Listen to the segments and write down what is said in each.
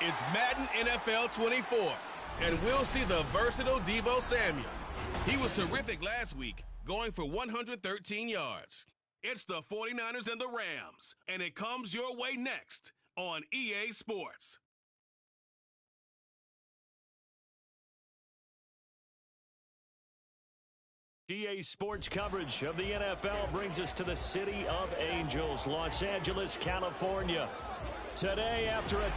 It's Madden NFL 24, and we'll see the versatile Deebo Samuel. He was terrific last week, going for 113 yards. It's the 49ers and the Rams, and it comes your way next on EA Sports. EA Sports coverage of the NFL brings us to the City of Angels, Los Angeles, California. Today, after a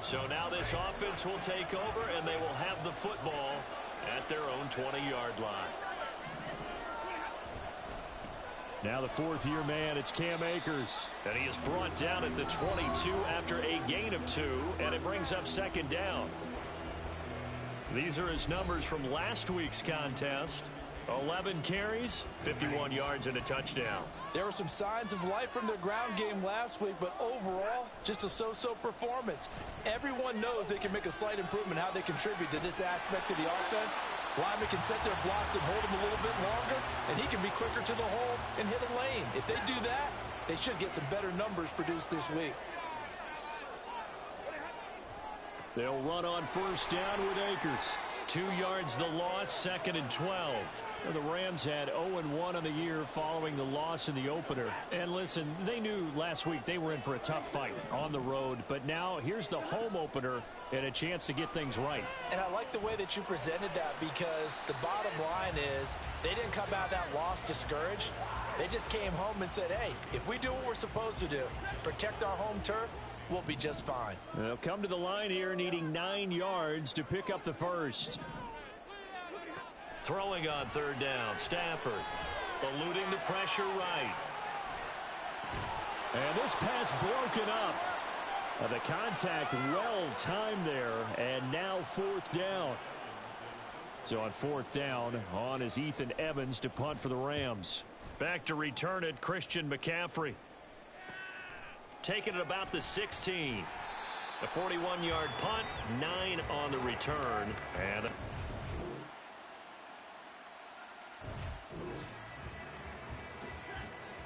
So now this offense will take over, and they will have the football at their own 20-yard line. Now the fourth-year man, it's Cam Akers. And he is brought down at the 22 after a gain of 2, and it brings up second down. These are his numbers from last week's contest. 11 carries, 51 yards, and a touchdown. There were some signs of life from their ground game last week, but overall, just a so-so performance. Everyone knows they can make a slight improvement how they contribute to this aspect of the offense. Linemen can set their blocks and hold them a little bit longer, and he can be quicker to the hole and hit a lane. If they do that, they should get some better numbers produced this week. They'll run on first down with Akers. 2 yards the loss, second and 12. The Rams had 0-1 on the year following the loss in the opener. And listen, they knew last week they were in for a tough fight on the road. But now here's the home opener and a chance to get things right. And I like the way that you presented that, because the bottom line is they didn't come out of that loss discouraged. They just came home and said, hey, if we do what we're supposed to do, protect our home turf, we'll be just fine. They'll come to the line here needing 9 yards to pick up the first. Throwing on third down, Stafford eluding the pressure right. And this pass broken up. The contact well timed there, and now fourth down. So on fourth down, on is Ethan Evans to punt for the Rams. Back to return it, Christian McCaffrey. Taking it about the 16. A 41-yard punt, 9 on the return. And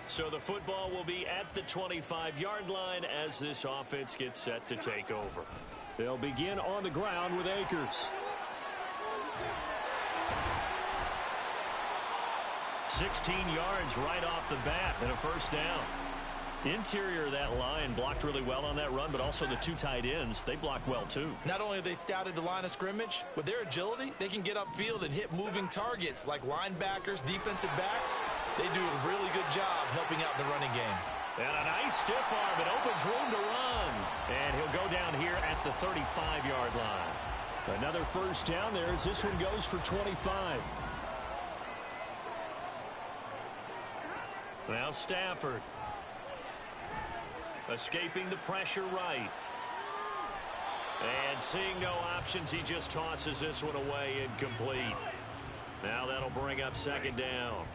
so the football will be at the 25-yard line as this offense gets set to take over. They'll begin on the ground with Akers. 16 yards right off the bat and a first down. Interior of that line blocked really well on that run, but also the 2 tight ends, they blocked well too. Not only have they scouted the line of scrimmage, with their agility, they can get upfield and hit moving targets like linebackers, defensive backs. They do a really good job helping out in the running game. And a nice stiff arm. It opens room to run. And he'll go down here at the 35-yard line. Another first down there as this one goes for 25. Now Stafford. Escaping the pressure right. And seeing no options, he just tosses this one away incomplete. Now that'll bring up second down.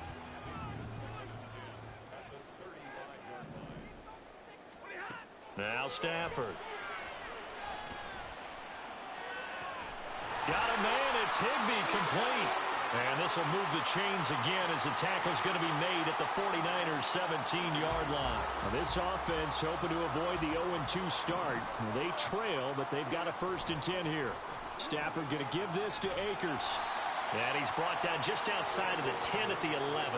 Now Stafford. Got a man, it's Higbee complete. And this will move the chains again as the tackle's going to be made at the 49ers 17-yard line. Now this offense hoping to avoid the 0-2 start. They trail, but they've got a 1st and 10 here. Stafford going to give this to Akers. And he's brought down just outside of the 10 at the 11.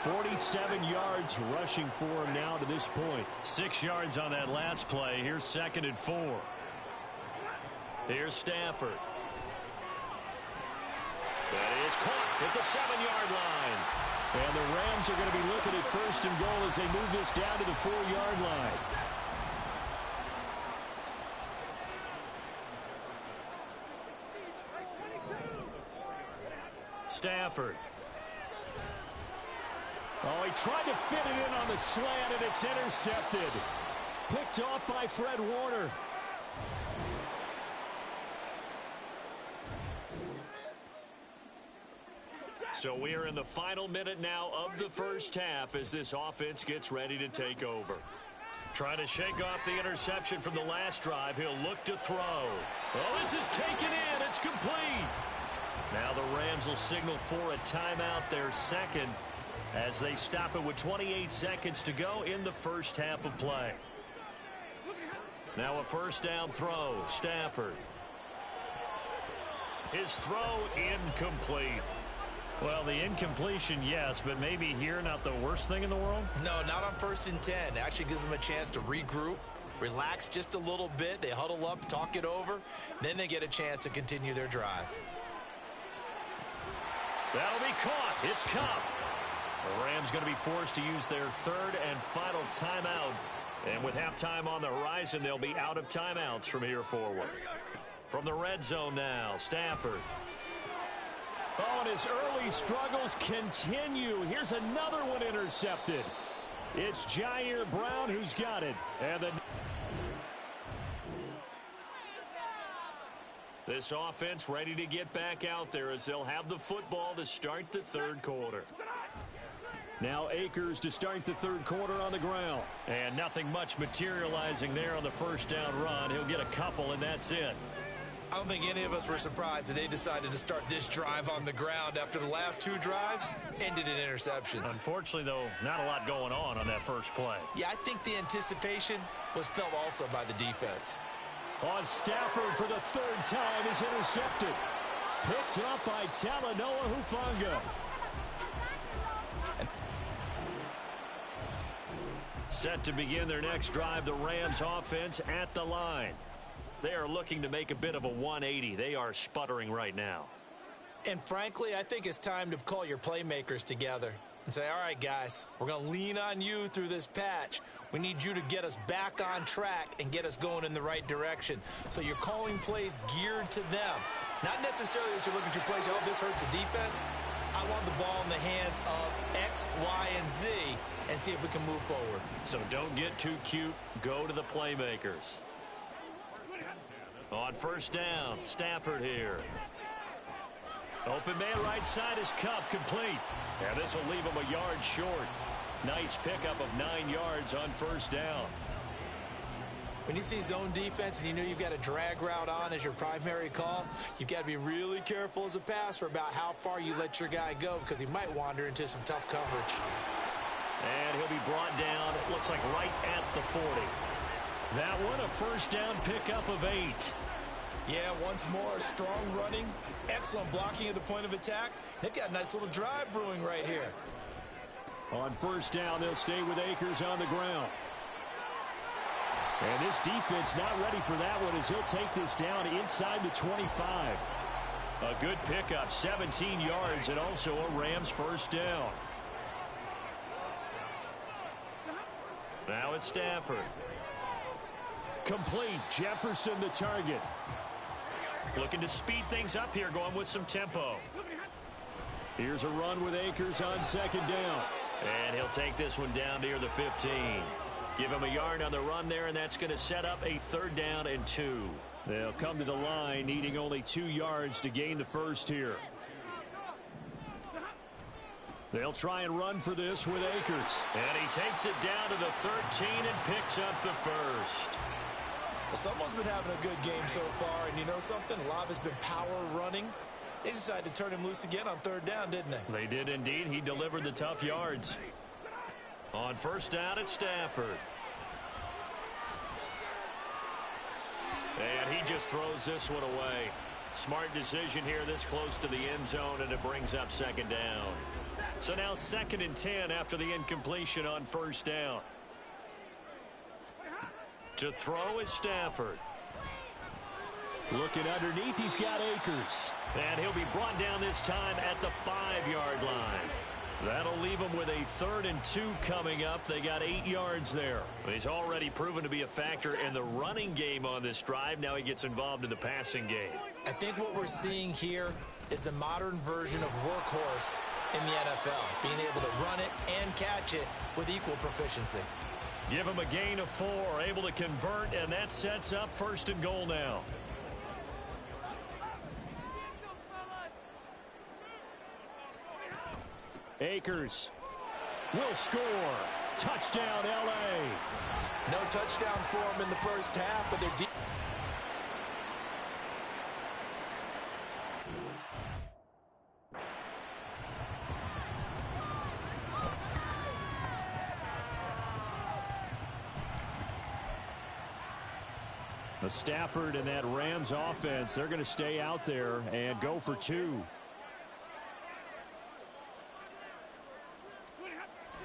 47 yards rushing for him now to this point. 6 yards on that last play. Here's 2nd and 4. Here's Stafford. That is caught at the 7-yard line. And the Rams are going to be looking at 1st and goal as they move this down to the 4-yard line. Stafford. Oh, he tried to fit it in on the slant, and it's intercepted. Picked off by Fred Warner. So we are in the final minute now of the first half as this offense gets ready to take over. Trying to shake off the interception from the last drive. He'll look to throw. Oh, this is taken in. It's complete. Now the Rams will signal for a timeout, their second, as they stop it with 28 seconds to go in the first half of play. Now a first down throw. Stafford. His throw incomplete. Well, the incompletion, yes, but maybe here not the worst thing in the world? No, not on 1st and 10. It actually gives them a chance to regroup, relax just a little bit. They huddle up, talk it over, then they get a chance to continue their drive. That'll be caught. It's Cup. The Rams going to be forced to use their third and final timeout. And with halftime on the horizon, they'll be out of timeouts from here forward. From the red zone now, Stafford. Oh, and his early struggles continue. Here's another one intercepted. It's Jair Brown who's got it. And this offense ready to get back out there as they'll have the football to start the third quarter. now Akers to start the third quarter on the ground. And nothing much materializing there on the first down run. He'll get a couple, and that's it. I don't think any of us were surprised that they decided to start this drive on the ground after the last 2 drives ended in interceptions. Unfortunately, though, not a lot going on that first play. Yeah, I think the anticipation was felt also by the defense. On Stafford for the 3rd time is intercepted. Picked up by Talanoa Hufanga. Set to begin their next drive, the Rams offense at the line. They are looking to make a bit of a 180. They are sputtering right now. And frankly, I think it's time to call your playmakers together and say, all right, guys, we're going to lean on you through this patch. We need you to get us back on track and get us going in the right direction. So you're calling plays geared to them. Not necessarily that you're looking at your plays, oh, this hurts the defense. I want the ball in the hands of X, Y, and Z and see if we can move forward. So don't get too cute. Go to the playmakers. On first down, Stafford here. Open man right side is Cup, complete. And this will leave him a yard short. Nice pickup of 9 yards on first down. When you see zone defense and you know you've got a drag route on as your primary call, you've got to be really careful as a passer about how far you let your guy go because he might wander into some tough coverage. And he'll be brought down, it looks like right at the 40. That one a first down pickup of 8. Yeah, once more, strong running, excellent blocking at the point of attack. They've got a nice little drive brewing right here. On first down, they'll stay with Akers on the ground. And this defense not ready for that one as he'll take this down inside the 25. A good pickup, 17 yards, and also a Rams first down. Now it's Stafford. Complete. Jefferson the target. Looking to speed things up here, going with some tempo. Here's a run with Akers on second down. And he'll take this one down near the 15. Give him a yard on the run there, and that's going to set up a 3rd down and 2. They'll come to the line, needing only 2 yards to gain the first here. They'll try and run for this with Akers. And he takes it down to the 13 and picks up the first. Well, someone's been having a good game so far, and you know something? A lot has been power running. They decided to turn him loose again on 3rd down, didn't they? They did indeed. He delivered the tough yards. On first down, it's Stafford. And he just throws this one away. Smart decision here this close to the end zone, and it brings up 2nd down. So now 2nd and 10 after the incompletion on first down. To throw is Stafford. Looking underneath, he's got Akers. And he'll be brought down this time at the 5-yard line. That'll leave him with a 3rd and 2 coming up. They got 8 yards there. He's already proven to be a factor in the running game on this drive. Now he gets involved in the passing game. I think what we're seeing here is the modern version of workhorse in the NFL, being able to run it and catch it with equal proficiency. Give him a gain of 4, able to convert, and that sets up 1st and goal now. Akers will score. Touchdown, L.A. No touchdowns for them in the first half, but they're deep. Stafford and that Rams offense, they're going to stay out there and go for two.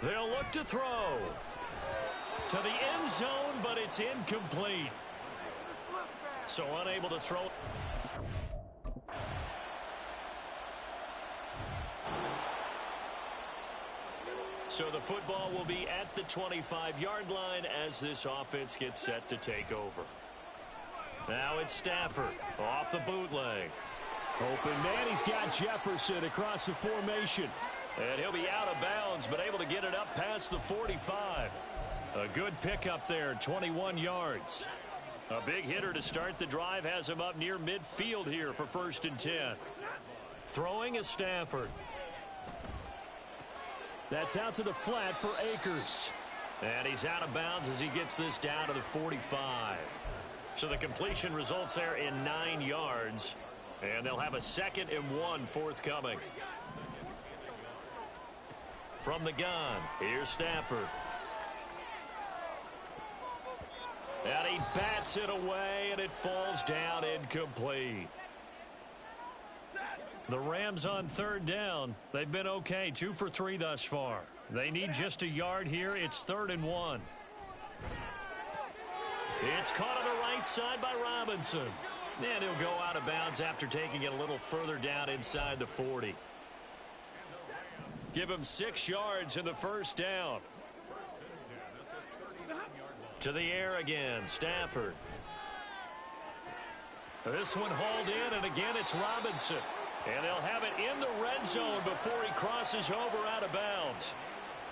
They'll look to throw to the end zone, but it's incomplete. So unable to throw. So the football will be at the 25-yard line as this offense gets set to take over. Now it's Stafford off the bootleg. Open man, he's got Jefferson across the formation. And he'll be out of bounds, but able to get it up past the 45. A good pickup there, 21 yards. A big hitter to start the drive has him up near midfield here for 1st and 10. Throwing is Stafford. That's out to the flat for Akers. And he's out of bounds as he gets this down to the 45. So the completion results there in 9 yards. And they'll have a 2nd and 1 forthcoming. From the gun, here's Stafford. And he bats it away, and it falls down incomplete. The Rams on 3rd down. They've been okay, 2 for 3 thus far. They need just a yard here. It's 3rd and 1. It's caught on the right side by Robinson. And he'll go out of bounds after taking it a little further down inside the 40. Give him 6 yards in the 1st down. To the air again, Stafford. This one hauled in, and again it's Robinson. And they'll have it in the red zone before he crosses over out of bounds.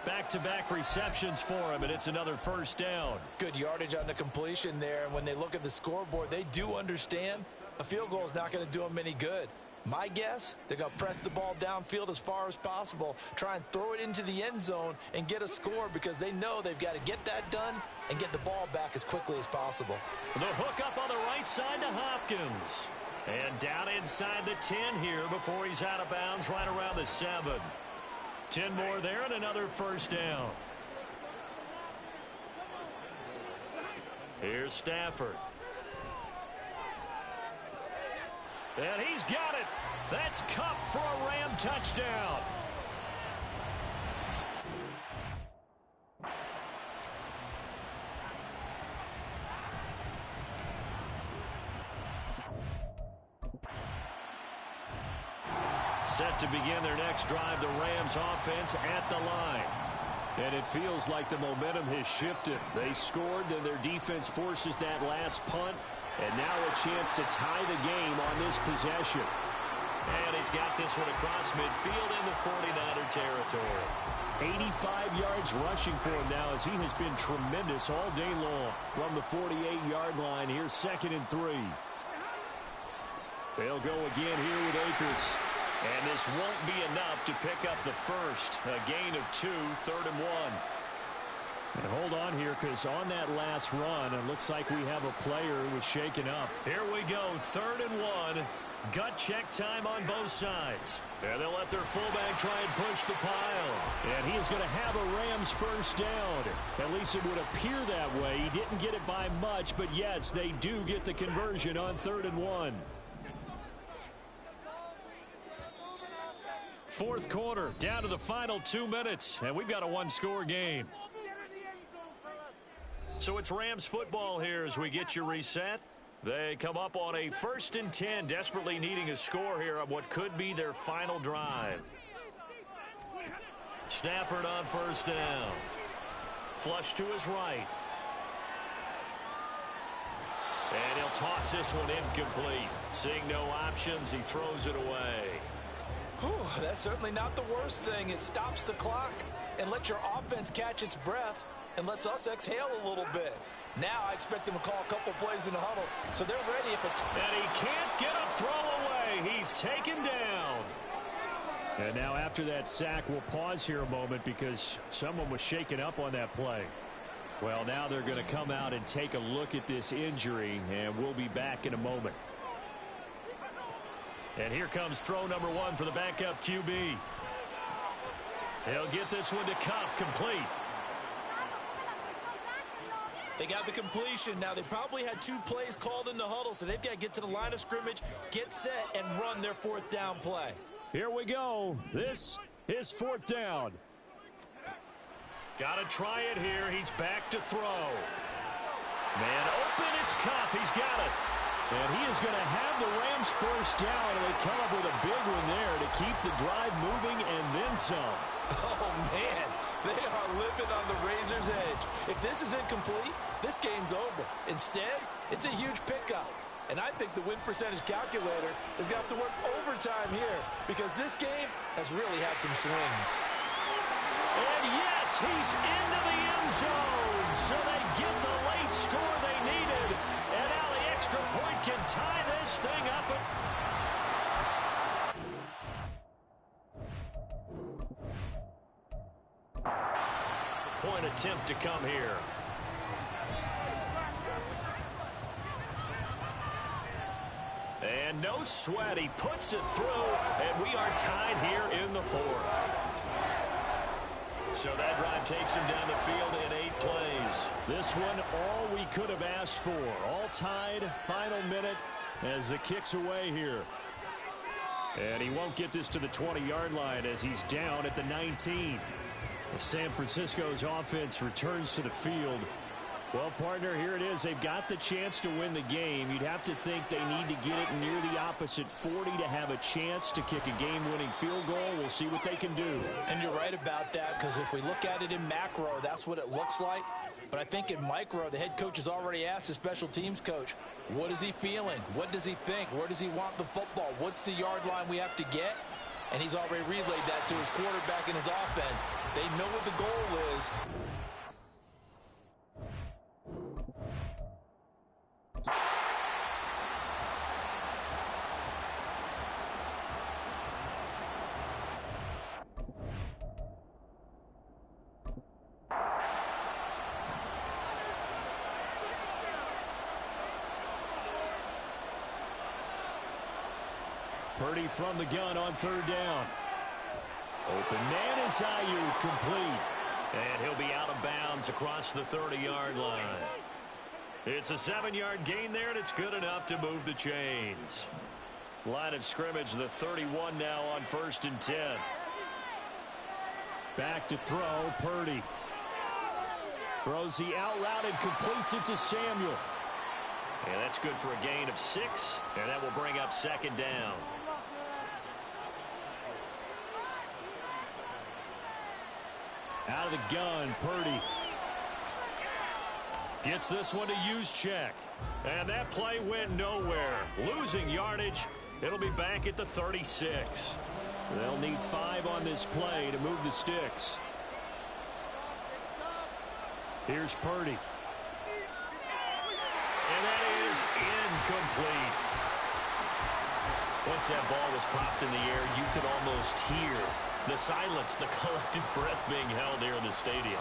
Back-to-back receptions for him, and it's another 1st down. Good yardage on the completion there, and when they look at the scoreboard, they do understand a field goal is not going to do them any good. My guess, they're going to press the ball downfield as far as possible, try and throw it into the end zone and get a score because they know they've got to get that done and get the ball back as quickly as possible. The hook up on the right side to Hopkins. And down inside the 10 here before he's out of bounds right around the 7. 10 more there and another 1st down. Here's Stafford. And he's got it. That's Cup for a Ram touchdown. Set to begin their next drive, the Rams offense at the line. And it feels like the momentum has shifted. They scored, then their defense forces that last punt. And now a chance to tie the game on this possession. And he's got this one across midfield in the 49er territory. 85 yards rushing for him now as he has been tremendous all day long. From the 48-yard line, here's 2nd and 3. They'll go again here with Akers. And this won't be enough to pick up the first. A gain of 2, 3rd and 1. And hold on here, because on that last run, it looks like we have a player who was shaken up. Here we go, 3rd and 1. Gut check time on both sides. And they'll let their fullback try and push the pile. And he is going to have a Rams 1st down. At least it would appear that way. He didn't get it by much, but yes, they do get the conversion on 3rd and 1. 4th quarter, down to the final 2 minutes, and we've got a 1-score game. So it's Rams football here as we get you reset. They come up on a 1st and 10, desperately needing a score here on what could be their final drive. Stafford on 1st down. Flush to his right. And he'll toss this one incomplete. Seeing no options, he throws it away. Whew, that's certainly not the worst thing. It stops the clock and lets your offense catch its breath and lets us exhale a little bit. Now I expect them to call a couple plays in the huddle, so they're ready if it's... And he can't get a throw away. He's taken down. And now after that sack, we'll pause here a moment because someone was shaken up on that play. Well, now they're going to come out and take a look at this injury, and we'll be back in a moment. And here comes throw number 1 for the backup QB. He'll get this one to Cup, complete. They got the completion. Now, they probably had 2 plays called in the huddle, so they've got to get to the line of scrimmage, get set, and run their 4th down play. Here we go. This is 4th down. Got to try it here. He's back to throw. Man open, it's Cup. He's got it. And he is going to have the Rams 1st down, and they come up with a big one there to keep the drive moving and then some. Oh, man. They are living on the razor's edge. If this is incomplete, this game's over. Instead, it's a huge pickup. And I think the win percentage calculator is going to have to work overtime here because this game has really had some swings. And yes, he's into the end zone. So they get the late score they needed. And now the extra point can tie this thing up. Point attempt to come here. And no sweat. He puts it through. And we are tied here in the 4th. So that drive takes him down the field in 8 plays. This one, all we could have asked for. All tied, final minute as the kick's away here. And he won't get this to the 20-yard line as he's down at the 19. San Francisco's offense returns to the field. Well, partner, here it is. They've got the chance to win the game. You'd have to think they need to get it near the opposite 40 to have a chance to kick a game-winning field goal. We'll see what they can do. And you're right about that, because if we look at it in macro, that's what it looks like. But I think in micro, the head coach has already asked the special teams coach, what is he feeling? What does he think? Where does he want the football? What's the yard line we have to get? And he's already relayed that to his quarterback and his offense. They know what the goal is. Purdy from the gun on 3rd down. Open man is Ayuk, complete. And he'll be out of bounds across the 30-yard line. It's a 7-yard gain there, and it's good enough to move the chains. Line of scrimmage, the 31 now on 1st and 10. Back to throw, Purdy. Throws the out route and completes it to Samuel. And that's good for a gain of 6, and that will bring up 2nd down. Out of the gun, Purdy. Gets this one to use check. And that play went nowhere. Losing yardage. It'll be back at the 36. They'll need 5 on this play to move the sticks. Here's Purdy. And that is incomplete. Once that ball was popped in the air, you could almost hear the silence, the collective breath being held here in the stadium.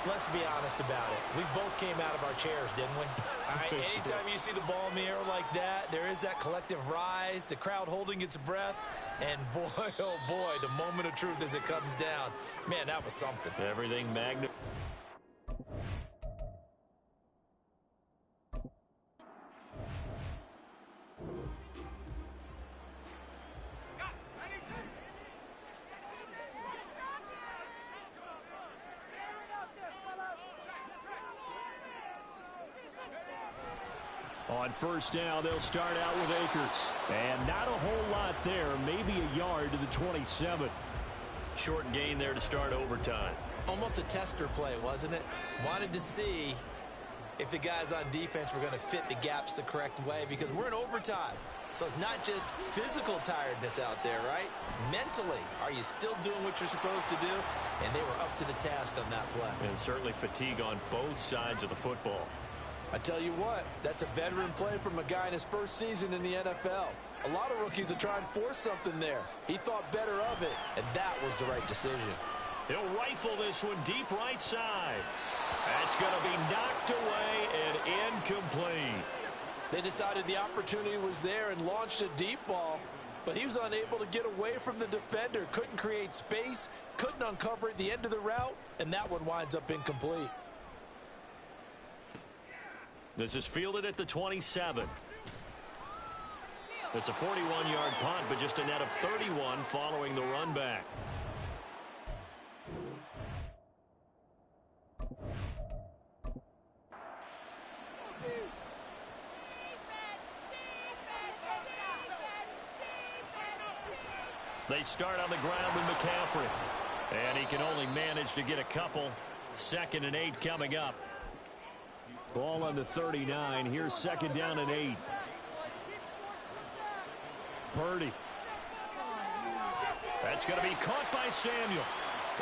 Let's be honest about it. We both came out of our chairs, didn't we? All right, anytime you see the ball in the air like that, there is that collective rise, the crowd holding its breath, and boy, oh boy, the moment of truth as it comes down. Man, that was something. Everything magnified. On 1st down, they'll start out with Akers. And not a whole lot there, maybe a yard to the 27. Short gain there to start overtime. Almost a tester play, wasn't it? Wanted to see if the guys on defense were going to fit the gaps the correct way, because we're in overtime. So it's not just physical tiredness out there, right? Mentally, are you still doing what you're supposed to do? And they were up to the task on that play. And certainly fatigue on both sides of the football. I tell you what, that's a veteran play from a guy in his first season in the NFL. A lot of rookies will try and force something there. He thought better of it, and that was the right decision. He'll rifle this one deep right side. That's going to be knocked away and incomplete. They decided the opportunity was there and launched a deep ball, but he was unable to get away from the defender. Couldn't create space, couldn't uncover at the end of the route, and that one winds up incomplete. This is fielded at the 27. It's a 41-yard punt, but just a net of 31 following the run back. They start on the ground with McCaffrey. And he can only manage to get a couple. 2nd and 8 coming up. Ball on the 39. Here's 2nd down and 8. Purdy. That's going to be caught by Samuel.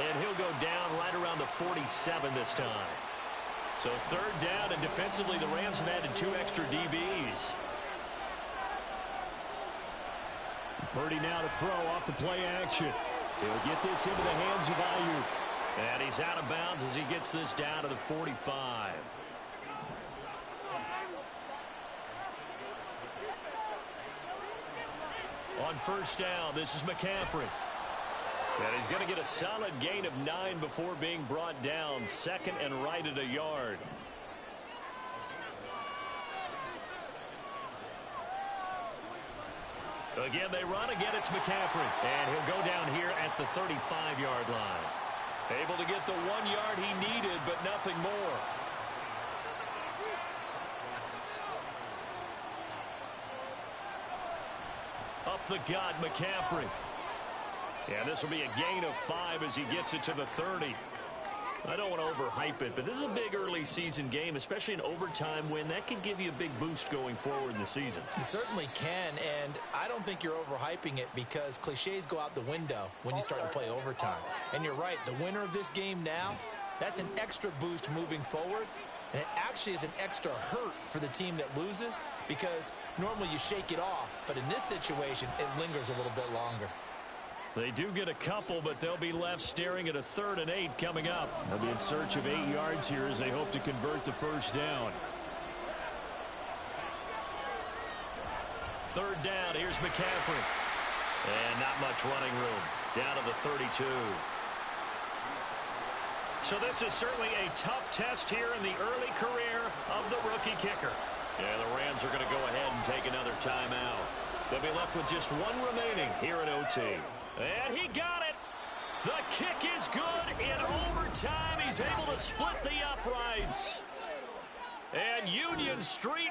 And he'll go down right around the 47 this time. So 3rd down, and defensively the Rams have added 2 extra DBs. Purdy now to throw off the play action. He'll get this into the hands of Ayuk. And he's out of bounds as he gets this down to the 45. On 1st down, this is McCaffrey. And he's going to get a solid gain of 9 before being brought down. 2nd and right at a yard. Again, they run. Again, it's McCaffrey. And he'll go down here at the 35-yard line. Able to get the 1 yard he needed, but nothing more. Up the gut, McCaffrey. And this will be a gain of 5 as he gets it to the 30. I don't want to overhype it, but this is a big early season game, especially an overtime win. That could give you a big boost going forward in the season. You certainly can, and I don't think you're overhyping it because cliches go out the window when you start to play overtime. And you're right, the winner of this game now, that's an extra boost moving forward, and it actually is an extra hurt for the team that loses because normally you shake it off, but in this situation, it lingers a little bit longer. They do get a couple, but they'll be left staring at a 3rd and 8 coming up. They'll be in search of 8 yards here as they hope to convert the 1st down. 3rd down, here's McCaffrey. And not much running room. Down to the 32. So this is certainly a tough test here in the early career of the rookie kicker. And the Rams are going to go ahead and take another timeout. They'll be left with just 1 remaining here at OT. And he got it. The kick is good. In overtime, he's able to split the uprights. And Union Street.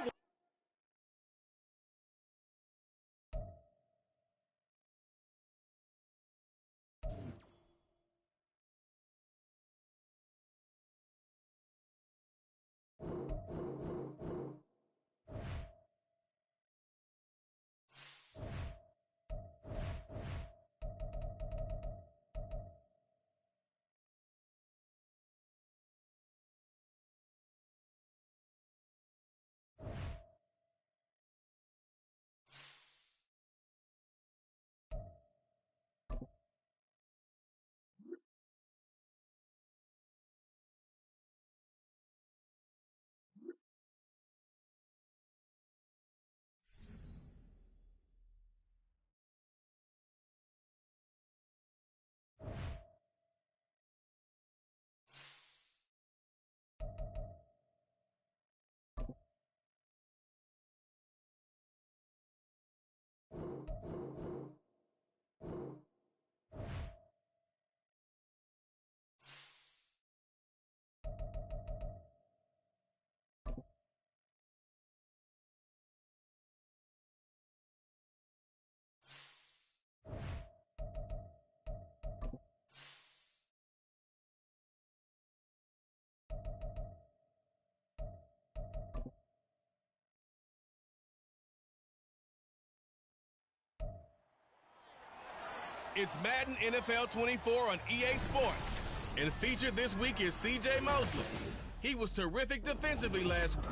It's Madden NFL 24 on EA Sports. And featured this week is C.J. Mosley. He was terrific defensively last week.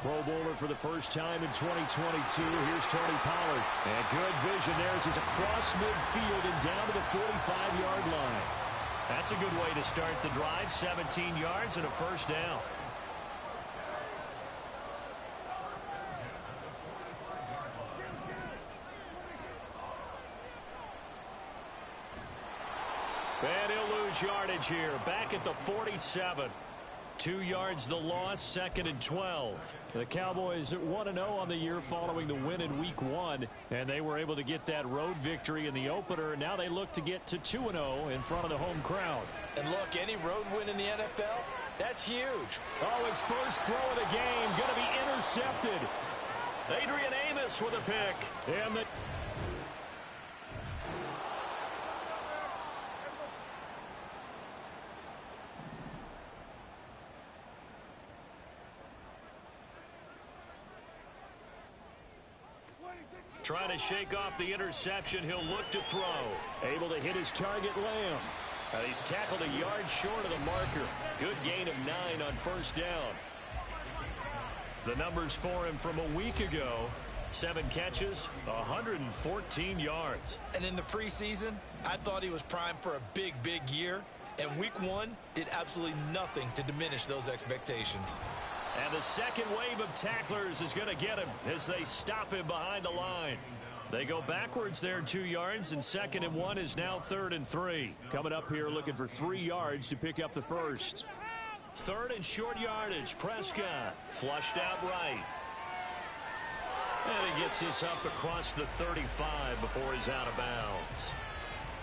Pro Bowler for the first time in 2022. Here's Tony Pollard. And good vision there as he's across midfield and down to the 45-yard line. That's a good way to start the drive. 17 yards and a first down. And he'll lose yardage here. Back at the 47. 2 yards the loss, 2nd and 12. The Cowboys 1-0 on the year following the win in Week 1. And they were able to get that road victory in the opener. Now they look to get to 2-0 in front of the home crowd. And look, any road win in the NFL, that's huge. Oh, his first throw of the game going to be intercepted. Adrian Amos with a pick. And the trying to shake off the interception. He'll look to throw. able to hit his target, Lamb. And he's tackled a yard short of the marker. Good gain of 9 on first down. The numbers for him from a week ago. 7 catches, 114 yards. And in the preseason, I thought he was primed for a big, big year. And Week 1 did absolutely nothing to diminish those expectations. And the second wave of tacklers is going to get him as they stop him behind the line. They go backwards there 2 yards, and 2nd and 1 is now 3rd and 3. Coming up here looking for 3 yards to pick up the first. 3rd and short yardage. Prescott flushed out right. And he gets this up across the 35 before he's out of bounds.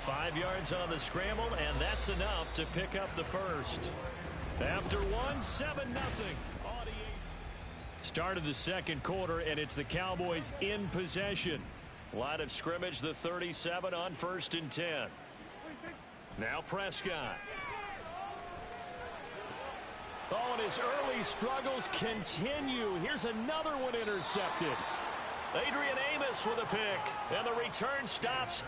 5 yards on the scramble, and that's enough to pick up the first. After 1, 7-0. Start of the second quarter, and it's the Cowboys in possession. Line of scrimmage, the 37 on 1st and 10. Now Prescott. Oh, and his early struggles continue. Here's another one intercepted. Adrian Amos with a pick, and the return stops.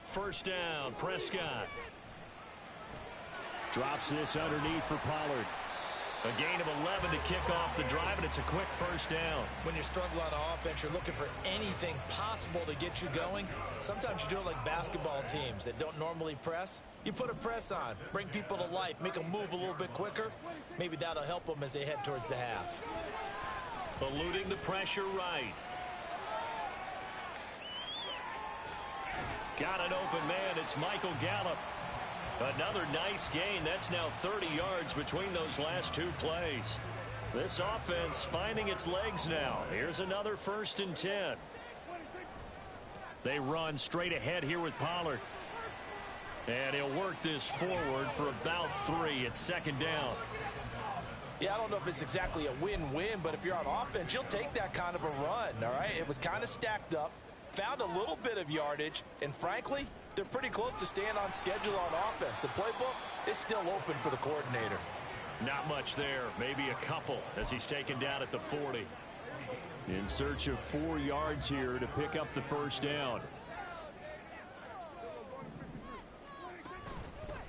First down, Prescott. Drops this underneath for Pollard. A gain of 11 to kick off the drive, and it's a quick first down. When you struggle on offense, you're looking for anything possible to get you going. Sometimes you do it like basketball teams that don't normally press. You put a press on, bring people to life, make them move a little bit quicker. Maybe that'll help them as they head towards the half. Eluding the pressure right. Got an open man. It's Michael Gallup. Another nice gain. That's now 30 yards between those last 2 plays. This offense finding its legs now. Here's another 1st and 10. They run straight ahead here with Pollard. And he'll work this forward for about 3 at 2nd down. Yeah, I don't know if it's exactly a win-win, but if you're on offense, you'll take that kind of a run, all right? It was kind of stacked up. Found a little bit of yardage, and frankly, they're pretty close to staying on schedule on offense. The playbook is still open for the coordinator. Not much there, maybe a couple as he's taken down at the 40. In search of 4 yards here to pick up the first down.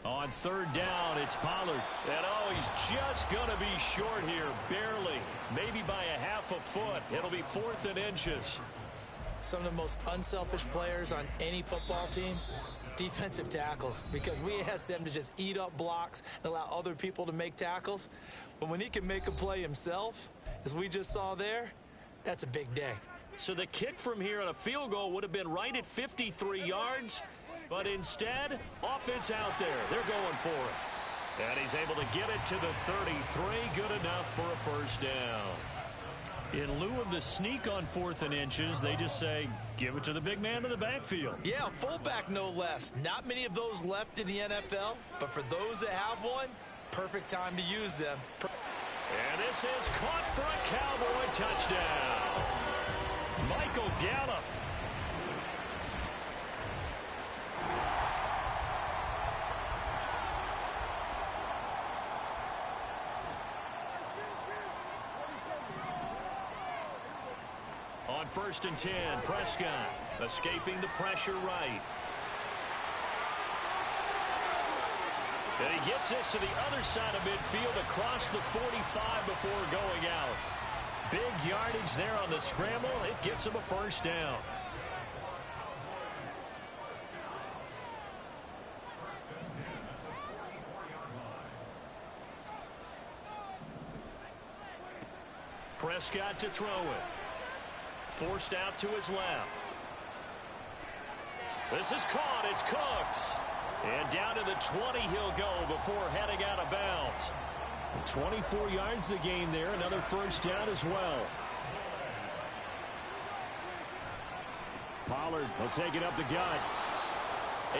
On 3rd down, it's Pollard. And oh, he's just going to be short here, barely. Maybe by a half a foot. It'll be 4th and inches. Some of the most unselfish players on any football team, defensive tackles, because we ask them to just eat up blocks and allow other people to make tackles. But when he can make a play himself, as we just saw there, that's a big day. So the kick from here on a field goal would have been right at 53 yards, but instead, offense out there. They're going for it. And he's able to get it to the 33. Good enough for a first down. In lieu of the sneak on 4th and inches, they just say, give it to the big man in the backfield. Yeah, fullback no less. Not many of those left in the NFL, but for those that have one, perfect time to use them. And this is caught for a Cowboy touchdown. Michael Gallup. On first and 10. Prescott escaping the pressure right. And he gets this to the other side of midfield across the 45 before going out. Big yardage there on the scramble. It gets him a first down. Prescott to throw it. Forced out to his left. This is caught. It's Cooks. And down to the 20 he'll go before heading out of bounds. 24 yards the gain there. Another first down as well. Pollard will take it up the gut.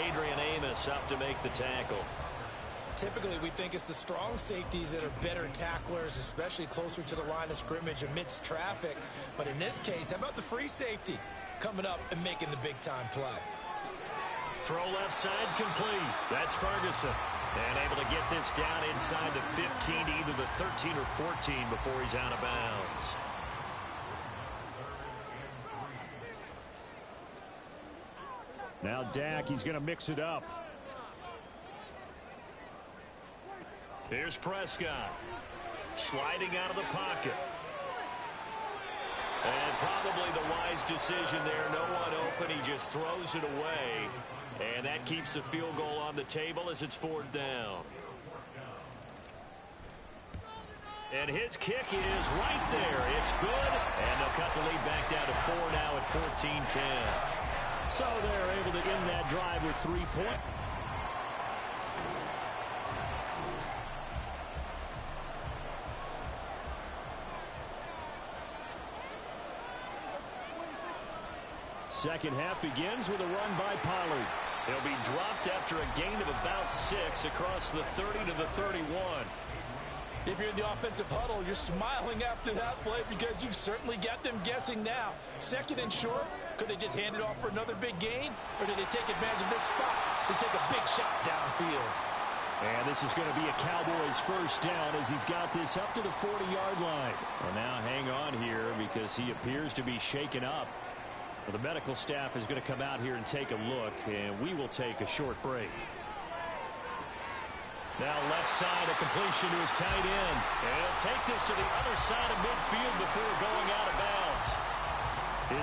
Adrian Amos up to make the tackle. Typically, we think it's the strong safeties that are better tacklers, especially closer to the line of scrimmage amidst traffic. But in this case, how about the free safety coming up and making the big-time play? Throw left side complete. That's Ferguson. And able to get this down inside the 15, either the 13 or 14 before he's out of bounds. Now Dak, he's going to mix it up. Here's Prescott. Sliding out of the pocket. And probably the wise decision there. No one open. He just throws it away. And that keeps the field goal on the table as it's 4th down. And his kick is right there. It's good. And they'll cut the lead back down to 4 now at 14-10. So they're able to end that drive with 3 points. Second half begins with a run by Pollard. He'll be dropped after a gain of about 6 across the 30 to the 31. If you're in the offensive huddle, you're smiling after that play because you've certainly got them guessing now. Second and short, could they just hand it off for another big gain? Or did they take advantage of this spot to take a big shot downfield? And this is going to be a Cowboys first down as he's got this up to the 40-yard line. Well, now hang on here because he appears to be shaken up. Well, the medical staff is going to come out here and take a look, and we will take a short break. Now left side, a completion to his tight end. And he'll take this to the other side of midfield before going out of bounds.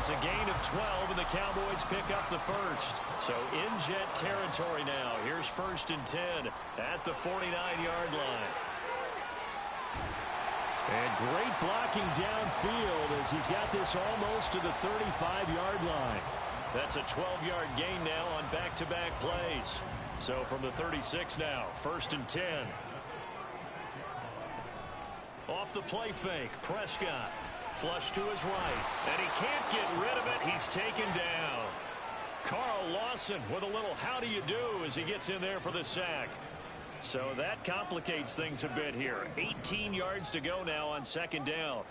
It's a gain of 12, and the Cowboys pick up the first. So in jet territory now. Here's 1st and 10 at the 49-yard line. And great blocking downfield as he's got this almost to the 35-yard line. That's a 12-yard gain now on back-to-back plays. So from the 36 now, 1st and 10. Off the play fake, Prescott. Flush to his right, and he can't get rid of it. He's taken down. Carl Lawson with a little how do you do as he gets in there for the sack. So that complicates things a bit here. 18 yards to go now on 2nd down.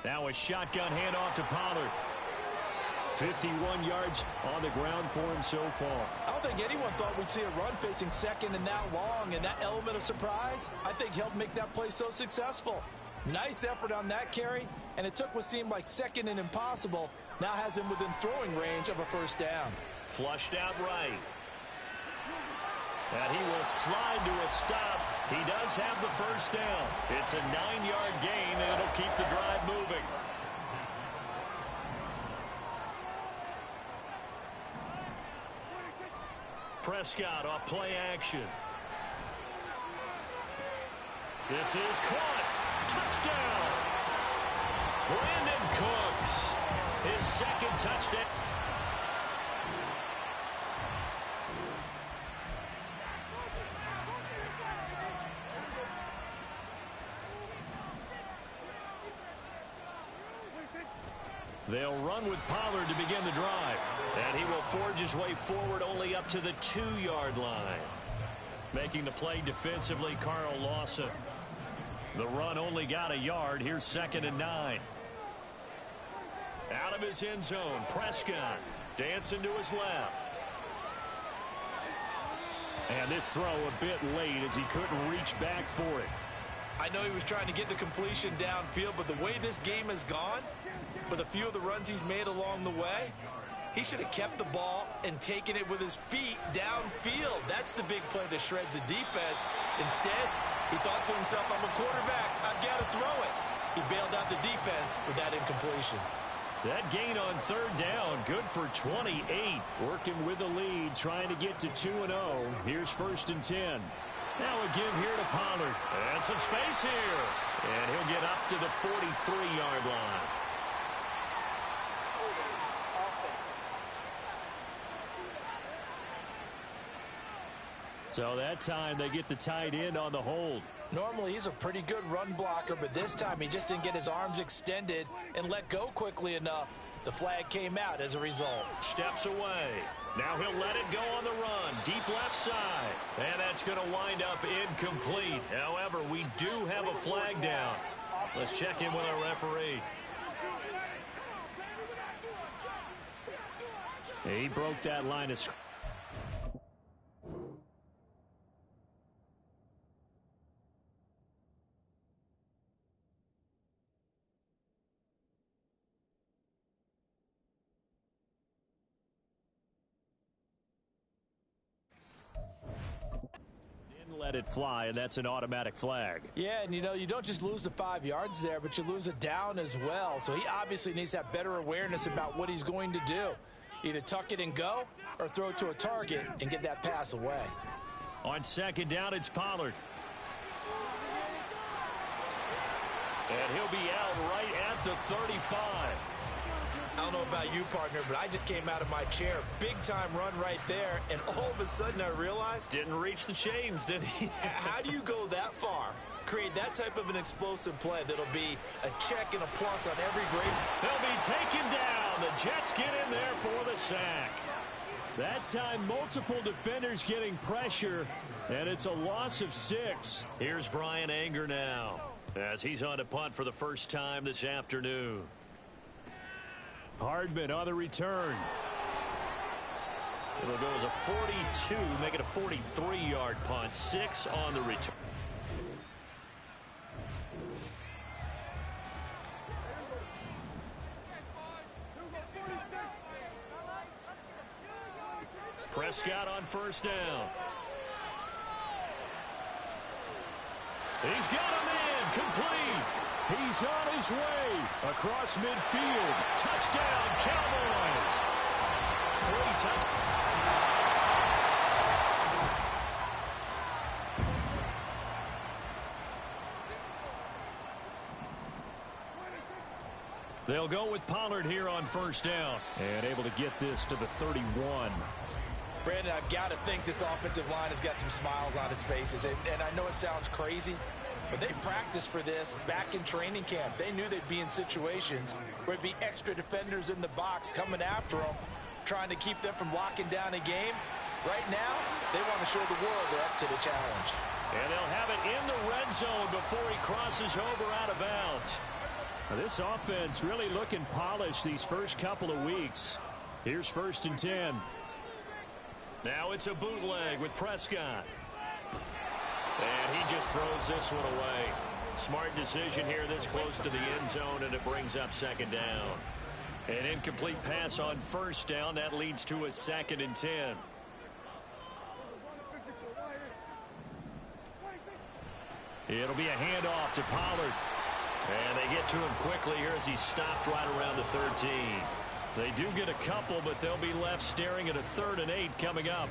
Now a shotgun handoff to Pollard. 51 yards on the ground for him so far. I don't think anyone thought we'd see a run facing second and that long, and that element of surprise, I think, helped make that play so successful. Nice effort on that carry, and it took what seemed like second and impossible, now has him within throwing range of a first down. Flushed out right. And he will slide to a stop. He does have the first down. It's a 9-yard gain, and it'll keep the drive moving. Prescott off play action. This is caught. Touchdown. Brandon Cooks. His 2nd touchdown. They'll run with Pollard to begin the drive. And he will forge his way forward only up to the 2-yard line. Making the play defensively, Carl Lawson. The run only got a yard. Here's 2nd and 9. Out of his end zone, Prescott dancing to his left. And this throw a bit late as he couldn't reach back for it. I know he was trying to get the completion downfield, but the way this game has gone, with a few of the runs he's made along the way, he should have kept the ball and taken it with his feet downfield. That's the big play that shreds a defense. Instead, he thought to himself, I'm a quarterback, I've got to throw it. He bailed out the defense with that incompletion. That gain on third down, good for 28. Working with the lead, trying to get to 2-0. Here's 1st and 10. Now a give here to Pollard. And some space here. And he'll get up to the 43-yard line. So that time they get the tight end on the hold. Normally he's a pretty good run blocker, but this time he just didn't get his arms extended and let go quickly enough. The flag came out as a result. Steps away. Now he'll let it go on the run. Deep left side. And that's going to wind up incomplete. However, we do have a flag down. Let's check in with our referee. He broke that line of scrimmage. Let it fly, and that's an automatic flag. Yeah, and you don't just lose the 5 yards there, but you lose it down as well. So he obviously needs to have better awareness about what he's going to do. Either tuck it and go or throw it to a target and get that pass away. On 2nd down, it's Pollard. And he'll be out right at the 35. I don't know about you, partner, but I just came out of my chair. Big-time run right there, and all of a sudden I realized... Didn't reach the chains, did he? How do you go that far? Create that type of an explosive play that'll be a check and a plus on every grade. They'll be taken down. The Jets get in there for the sack. That time, multiple defenders getting pressure, and it's a loss of 6. Here's Brian Anger now, as he's on to punt for the first time this afternoon. Hardman on the return. It'll go as a 42, make it a 43-yard punt. 6 on the return. Prescott on 1st down. He's got him in, complete. He's on his way across midfield. Touchdown, Cowboys. 3 touchdowns. They'll go with Pollard here on 1st down. And able to get this to the 31. Brandon, I've got to think this offensive line has got some smiles on its faces. And I know it sounds crazy, but they practiced for this back in training camp. They knew they'd be in situations where there'd be extra defenders in the box coming after them, trying to keep them from locking down a game. Right now, they want to show the world they're up to the challenge. And they'll have it in the red zone before he crosses over out of bounds. Now, this offense really looking polished these first couple of weeks. Here's 1st and 10. Now it's a bootleg with Prescott. And he just throws this one away. Smart decision here this close to the end zone, and it brings up 2nd down. An incomplete pass on 1st down. That leads to a 2nd and 10. It'll be a handoff to Pollard. And they get to him quickly here as he stopped right around the 13. They do get a couple, but they'll be left staring at a 3rd and 8 coming up.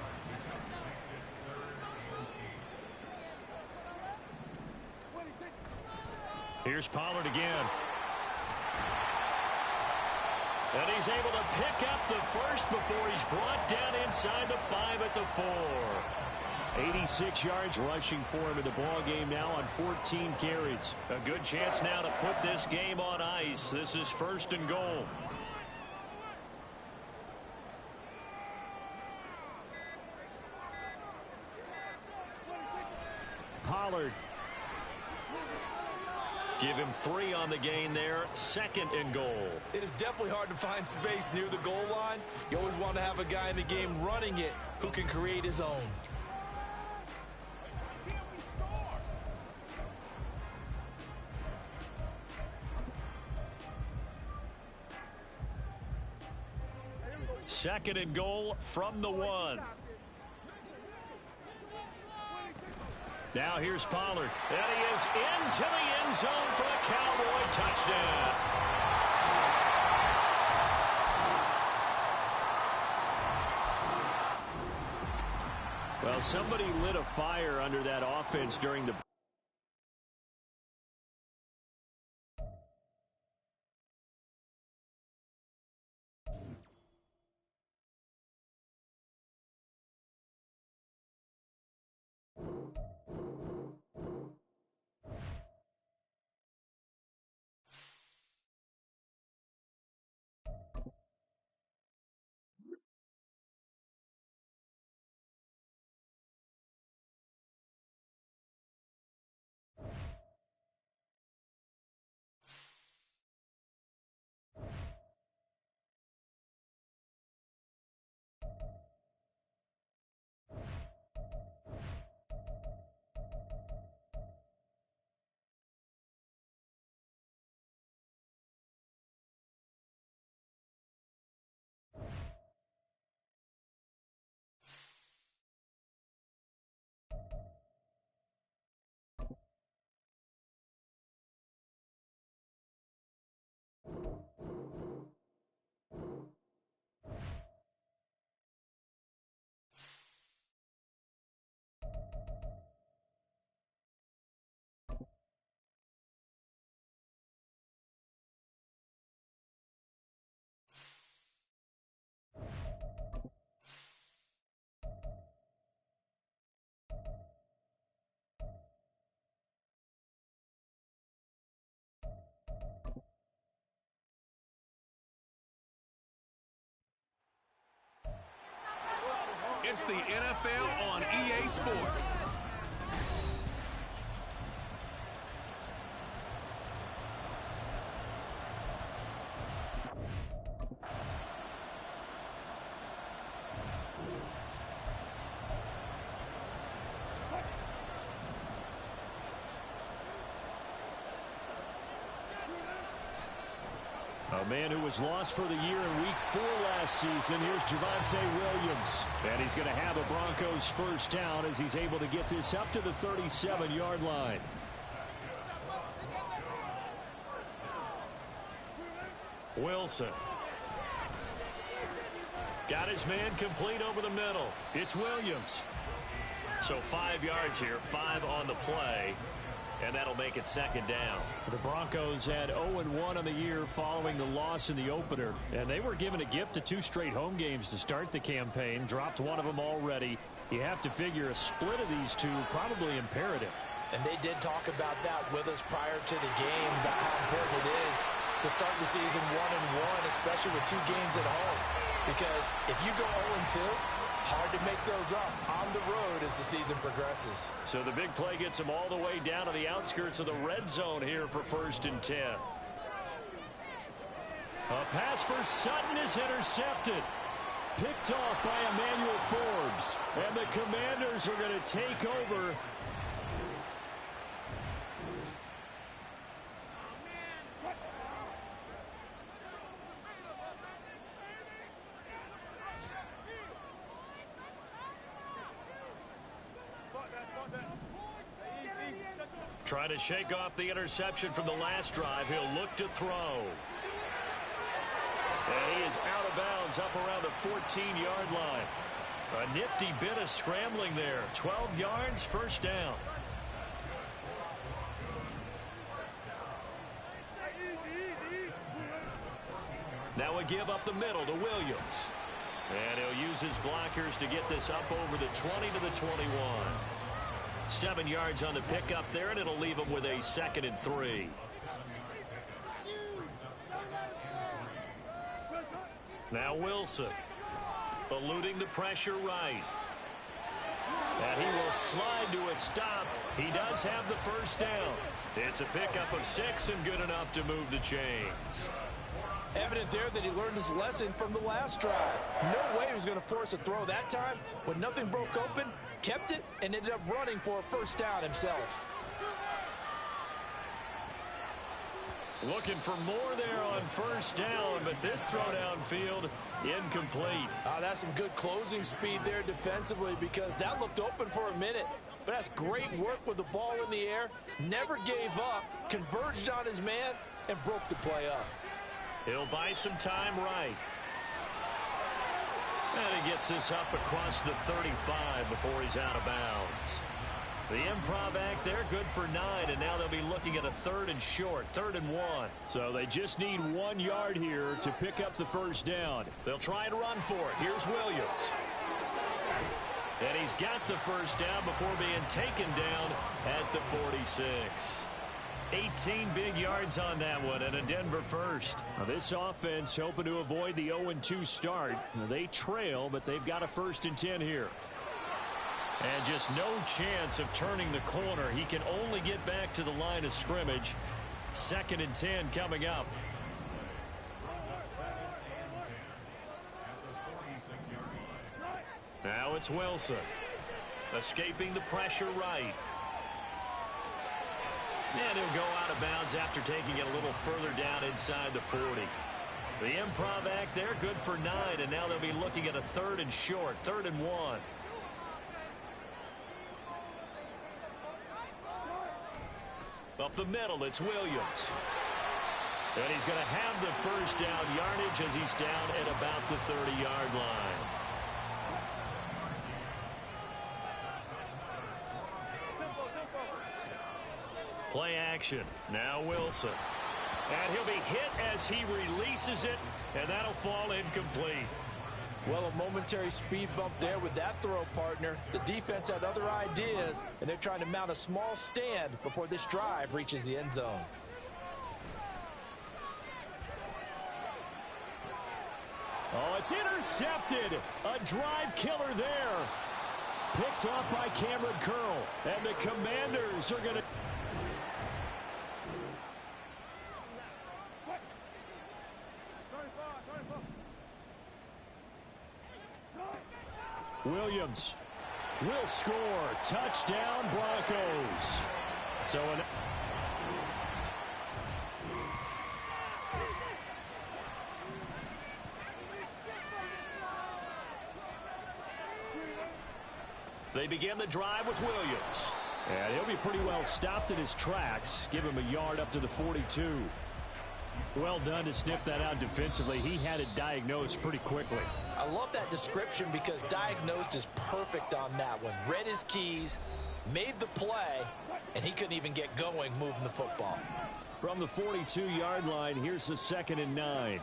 Here's Pollard again. And he's able to pick up the first before he's brought down inside the 5 at the 4. 86 yards rushing for him in the ball game now on 14 carries. A good chance now to put this game on ice. This is 1st and goal. Pollard. Give him 3 on the gain there. 2nd and goal. It is definitely hard to find space near the goal line. You always want to have a guy in the game running it who can create his own. Second and goal from the 1. Now here's Pollard. And he is into the end zone for a Cowboy touchdown. Well, somebody lit a fire under that offense during the It's the NFL on EA Sports. A man who was lost for the year in Week 4 last season. Here's Javonte Williams. And he's going to have a Broncos first down as he's able to get this up to the 37-yard line. Wilson. Got his man complete over the middle. It's Williams. So 5 yards here, 5 on the play. And that'll make it second down. The Broncos had 0-1 on the year following the loss in the opener. And they were given a gift of 2 straight home games to start the campaign. Dropped one of them already. You have to figure a split of these two probably imperative. And they did talk about that with us prior to the game, about how important it is to start the season 1-1, especially with 2 games at home. Because if you go 0-2, hard to make those up on the road as the season progresses. So the big play gets them all the way down to the outskirts of the red zone here for 1st and 10. A pass for Sutton is intercepted. Picked off by Emmanuel Forbes. And the Commanders are going to take over. Trying to shake off the interception from the last drive. He'll look to throw. And he is out of bounds up around the 14-yard line. A nifty bit of scrambling there. 12 yards, first down. Now a give up the middle to Williams. And he'll use his blockers to get this up over the 20 to the 21. 7 yards on the pickup there, and it'll leave him with a 2nd and 3. Now Wilson, eluding the pressure right. And he will slide to a stop. He does have the first down. It's a pickup of 6 and good enough to move the chains. Evident there that he learned his lesson from the last drive. No way he was going to force a throw that time. When nothing broke open, kept it, and ended up running for a first down himself. Looking for more there on first down, but this throw downfield incomplete. That's some good closing speed there defensively because that looked open for a minute. But that's great work with the ball in the air. Never gave up, converged on his man, and broke the play up. He'll buy some time right. And he gets this up across the 35 before he's out of bounds. The improv act there, good for 9, and now they'll be looking at a 3rd and short, 3rd and 1. So they just need 1 yard here to pick up the first down. They'll try and run for it. Here's Williams. And he's got the first down before being taken down at the 46. 18 big yards on that one, and a Denver first. Now this offense hoping to avoid the 0-2 start. Now they trail, but they've got a 1st and 10 here. And just no chance of turning the corner. He can only get back to the line of scrimmage. 2nd and 10 coming up. Now it's Wilson. Escaping the pressure right. And he'll go out of bounds after taking it a little further down inside the 40. The improv act there, good for 9, and now they'll be looking at a 3rd and short, 3rd and 1. Up the middle, it's Williams. And he's going to have the first down yardage as he's down at about the 30-yard line. Play action. Now Wilson. And he'll be hit as he releases it, and that'll fall incomplete. Well, a momentary speed bump there with that throw, partner. The defense had other ideas, and they're trying to mount a small stand before this drive reaches the end zone. Oh, it's intercepted. A drive killer there. Picked off by Cameron Curl. And the Commanders are going to... Williams will score. Touchdown, Broncos. So they begin the drive with Williams. And he'll be pretty well stopped in his tracks. Give him a yard up to the 42. Well done to sniff that out defensively. He had it diagnosed pretty quickly. I love that description because diagnosed is perfect on that one. Read his keys, made the play, and he couldn't even get going moving the football. From the 42-yard line, here's the 2nd and 9.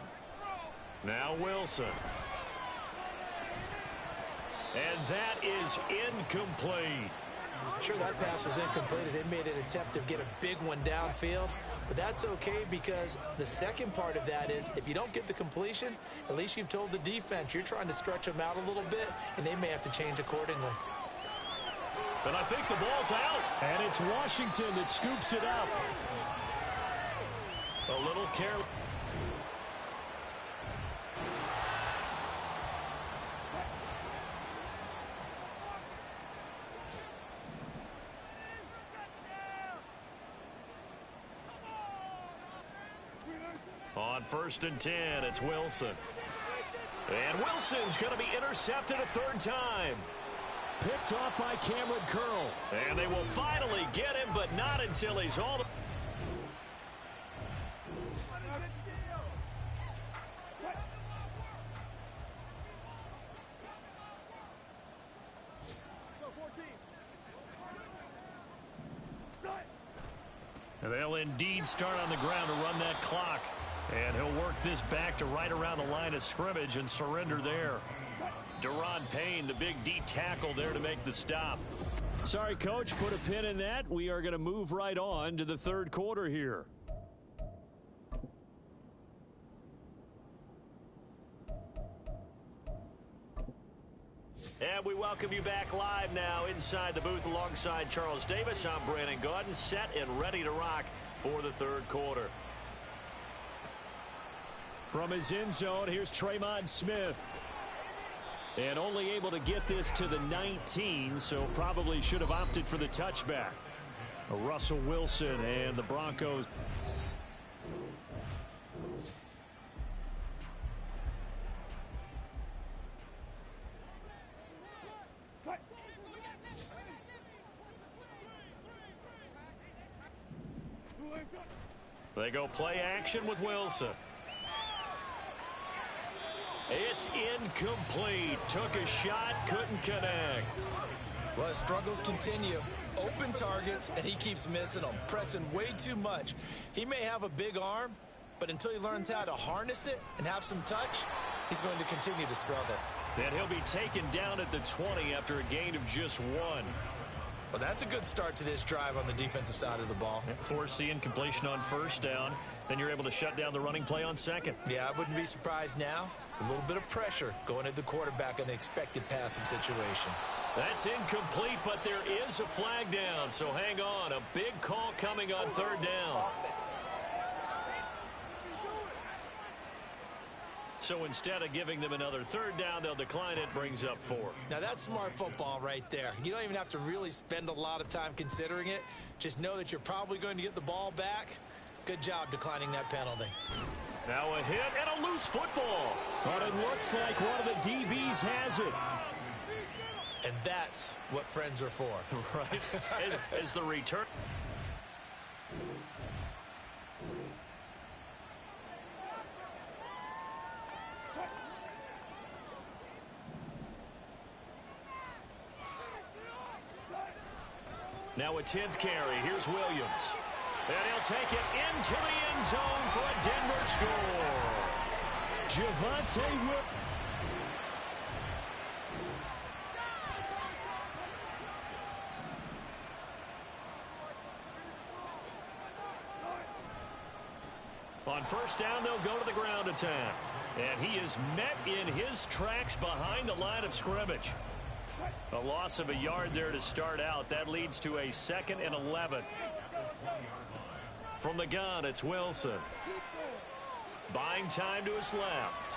Now Wilson. And that is incomplete. Sure, that pass was incomplete as they made an attempt to get a big one downfield. But that's okay because the second part of that is if you don't get the completion, at least you've told the defense you're trying to stretch them out a little bit, and they may have to change accordingly. But I think the ball's out. And it's Washington that scoops it up. A little careless. On 1st and 10, it's Wilson. And Wilson's going to be intercepted a 3rd time. Picked off by Cameron Curl. And they will finally get him, but not until he's all the... And they'll indeed start on the ground to run that clock. And he'll work this back to right around the line of scrimmage and surrender there. Deron Payne, the big D tackle there to make the stop. Sorry, Coach, put a pin in that. We are going to move right on to the 3rd quarter here. And we welcome you back live now inside the booth alongside Charles Davis. I'm Brandon Gaudin, set and ready to rock for the 3rd quarter. From his end zone, here's Tremon Smith. And only able to get this to the 19, so probably should have opted for the touchback. Russell Wilson and the Broncos. They go play action with Wilson. It's incomplete. Took a shot, couldn't connect. Well, his struggles continue. Open targets, and he keeps missing them, pressing way too much. He may have a big arm, but until he learns how to harness it and have some touch, he's going to continue to struggle. And he'll be taken down at the 20 after a gain of just 1. Well, that's a good start to this drive on the defensive side of the ball. Force the incompletion on first down. Then you're able to shut down the running play on second. Yeah, I wouldn't be surprised now. A little bit of pressure going at the quarterback in an expected passing situation. That's incomplete, but there is a flag down, so hang on. A big call coming on third down. So instead of giving them another third down, they'll decline it, brings up 4. Now, that's smart football right there. You don't even have to really spend a lot of time considering it. Just know that you're probably going to get the ball back. Good job declining that penalty. Now a hit and a loose football. But it looks like one of the DBs has it. And that's what friends are for. Right. As the return. Now a 10th carry. Here's Williams. And he'll take it into the end zone for a Denver score. Javonte Williams. On first down, they'll go to the ground attack. And he is met in his tracks behind the line of scrimmage. A loss of a yard there to start out. That leads to a 2nd and 11. From the gun, it's Wilson. Buying time to his left.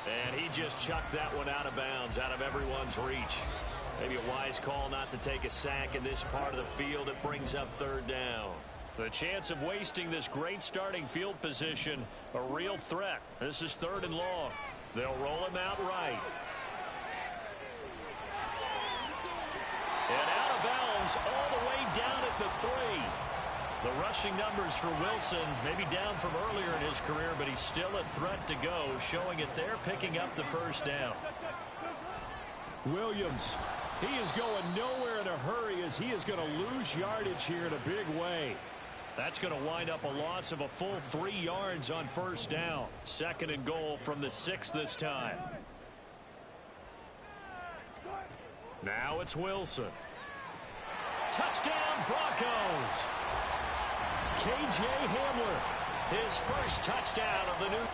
And he just chucked that one out of bounds, out of everyone's reach. Maybe a wise call not to take a sack in this part of the field. It brings up third down. The chance of wasting this great starting field position, a real threat. This is 3rd and long. They'll roll him out right. And out of bounds all the way down at the 3. The rushing numbers for Wilson maybe down from earlier in his career, but he's still a threat to go, showing it there, picking up the first down. Williams, he is going nowhere in a hurry as he is going to lose yardage here in a big way. That's going to wind up a loss of a full 3 yards on first down. 2nd and goal from the 6 this time. Now it's Wilson. Touchdown, Broncos! K.J. Hamler. His first touchdown of the new...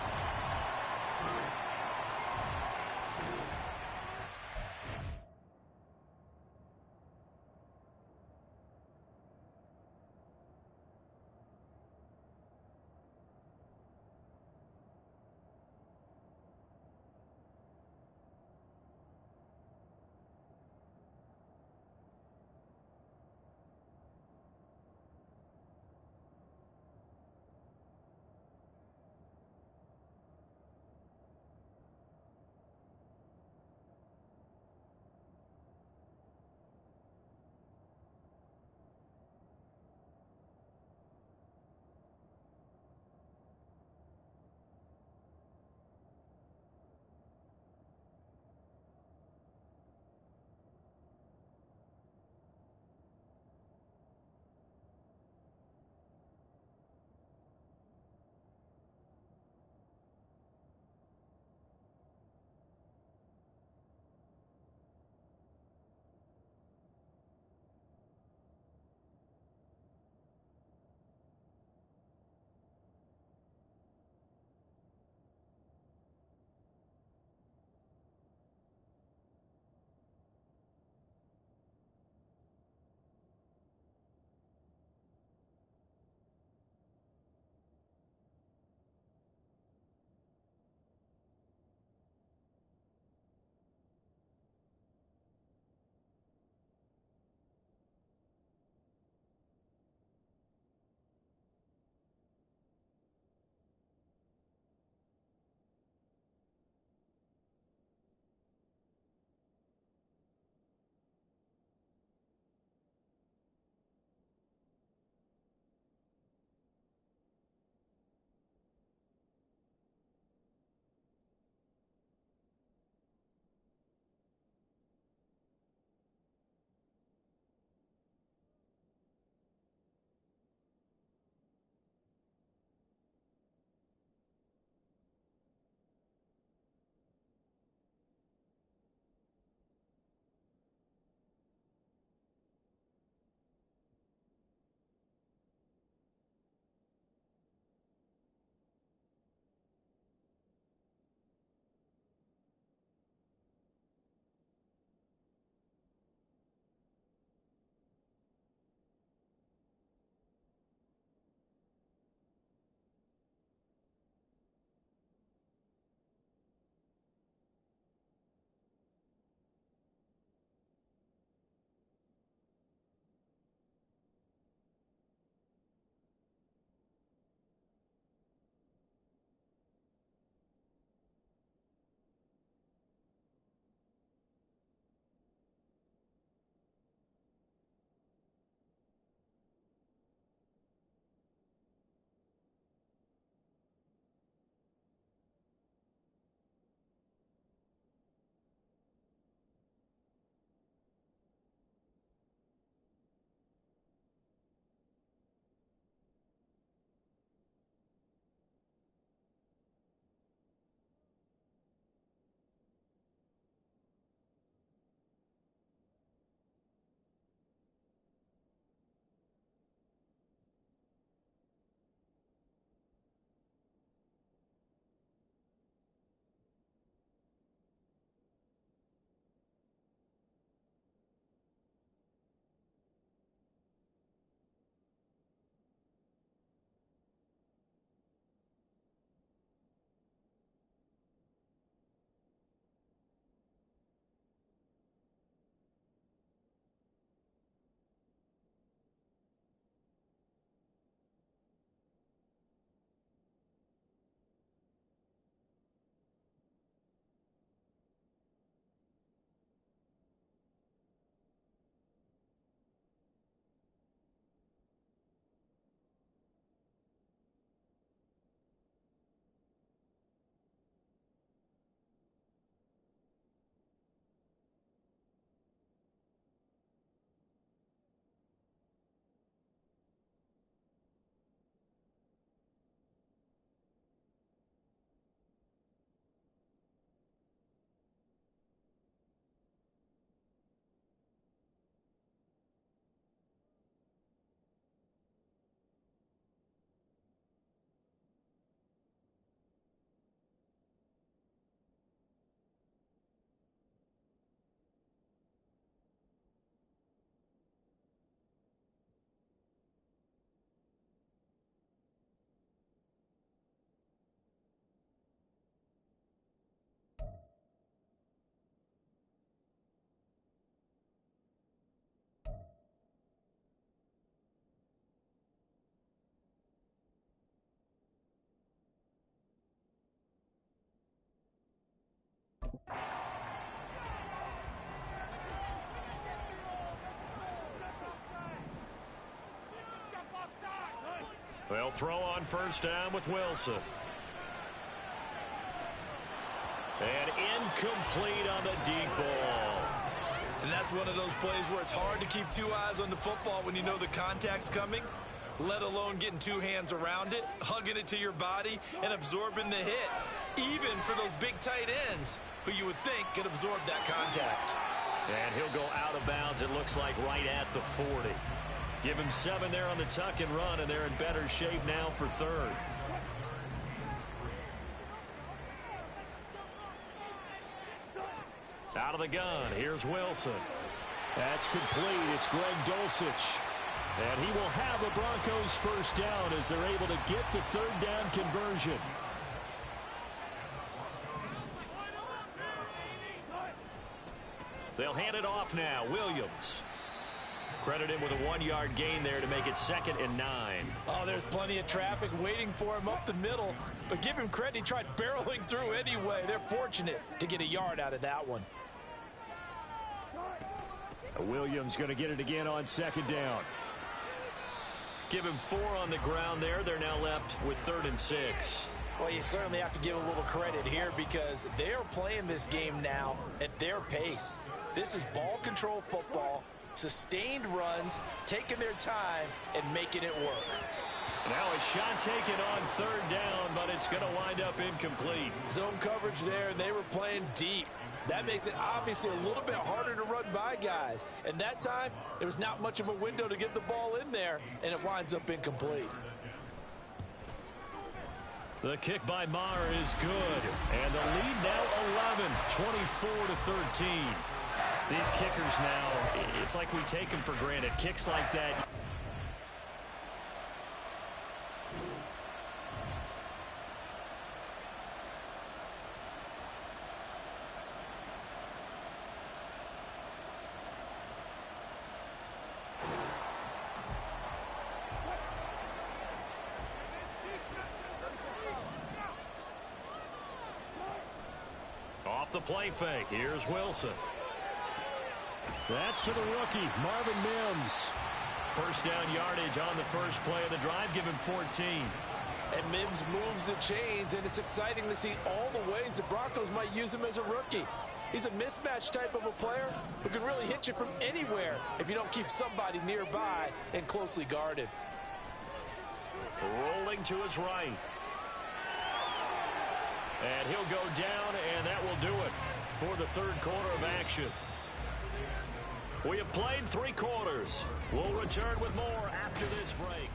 They'll throw on first down with Wilson. And incomplete on the deep ball. And that's one of those plays where it's hard to keep two eyes on the football when you know the contact's coming, let alone getting two hands around it, hugging it to your body, and absorbing the hit, even for those big tight ends who you would think could absorb that contact. And he'll go out of bounds, it looks like, right at the 40. Give him 7 there on the tuck and run, and they're in better shape now for third. Out of the gun, here's Wilson. That's complete. It's Greg Dulcich. And he will have the Broncos first down as they're able to get the third down conversion. They'll hand it off now. Williams. Credit him with a 1-yard gain there to make it 2nd and 9. Oh, there's plenty of traffic waiting for him up the middle. But give him credit, he tried barreling through anyway. They're fortunate to get a yard out of that one. Williams going to get it again on 2nd down. Give him 4 on the ground there. They're now left with 3rd and 6. Well, you certainly have to give a little credit here because they're playing this game now at their pace. This is ball control football, sustained runs, taking their time, and making it work. Now a shot taken on 3rd down, but it's going to wind up incomplete. Zone coverage there, and they were playing deep. That makes it obviously a little bit harder to run by guys. And that time, there was not much of a window to get the ball in there, and it winds up incomplete. The kick by Maher is good. And the lead now 11, 24-13. These kickers now, it's like we take them for granted. Kicks like that. Off the play fake, here's Wilson. That's to the rookie, Marvin Mims. First down yardage on the first play of the drive, give him 14. And Mims moves the chains, and it's exciting to see all the ways the Broncos might use him as a rookie. He's a mismatch type of a player who can really hit you from anywhere if you don't keep somebody nearby and closely guarded. Rolling to his right. And he'll go down, and that will do it for the third quarter of action. We have played 3 quarters. We'll return with more after this break.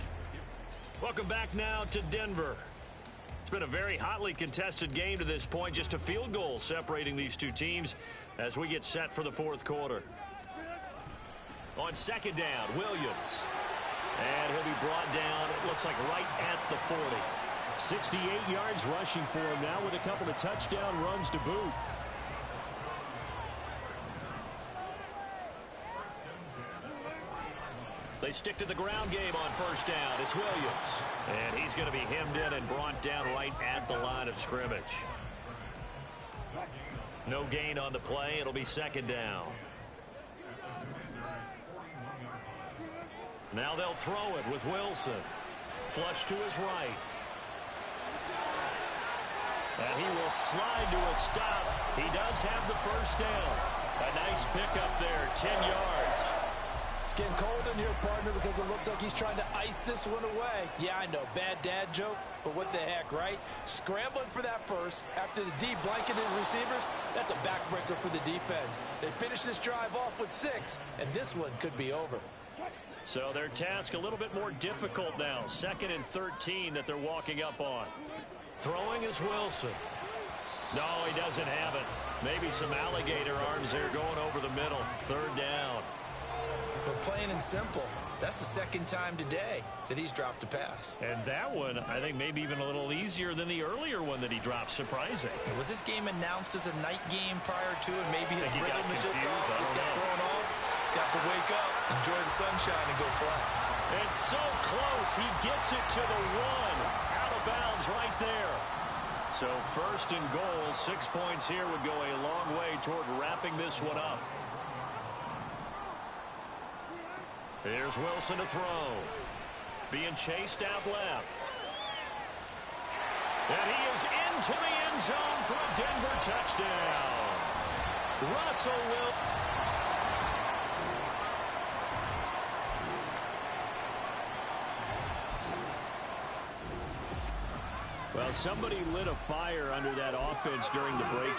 Welcome back now to Denver. It's been a very hotly contested game to this point. Just a field goal separating these two teams as we get set for the fourth quarter. On 2nd down, Williams. And he'll be brought down, it looks like right at the 40. 68 yards rushing for him now with a couple of touchdown runs to boot. They stick to the ground game on first down. It's Williams. And he's going to be hemmed in and brought down right at the line of scrimmage. No gain on the play. It'll be 2nd down. Now they'll throw it with Wilson. Flush to his right. And he will slide to a stop. He does have the first down. A nice pickup there, 10 yards. It's getting cold in here, partner, because it looks like he's trying to ice this one away. Yeah, I know, bad dad joke, but what the heck, right? Scrambling for that first after the D blanketed his receivers, that's a backbreaker for the defense. They finish this drive off with 6, and this one could be over. So their task a little bit more difficult now. 2nd and 13 that they're walking up on. Throwing is Wilson. No, he doesn't have it. Maybe some alligator arms there going over the middle. 3rd down. But plain and simple, that's the 2nd time today that he's dropped a pass. And that one, I think, maybe even a little easier than the earlier one that he dropped. Surprising. Was this game announced as a night game prior to it? Maybe his rhythm is just off. He's got thrown off. He's got to wake up, enjoy the sunshine, and go play. And so close. He gets it to the 1. Out of bounds right there. So 1st and goal. 6 points here would go a long way toward wrapping this one up. Here's Wilson to throw. Being chased out left. And he is into the end zone for a Denver touchdown. Russell will... Well, somebody lit a fire under that offense during the break.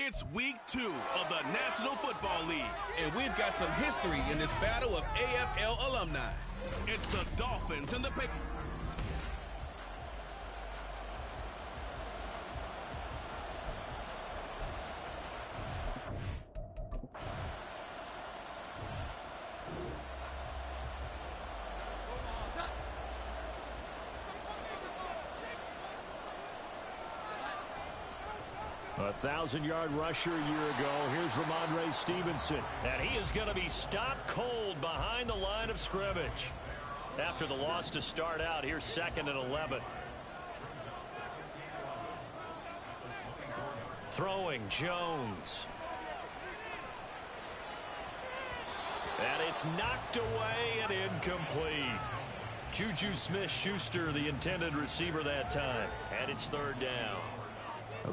It's week 2 of the National Football League, and we've got some history in this battle of AFL alumni. It's the Dolphins and the Patriots. 1,000-yard rusher a year ago. Here's Ramondre Stevenson. And he is going to be stopped cold behind the line of scrimmage. After the loss to start out, here's 2nd and 11. Throwing Jones. And it's knocked away and incomplete. Juju Smith-Schuster, the intended receiver that time. And it's 3rd down.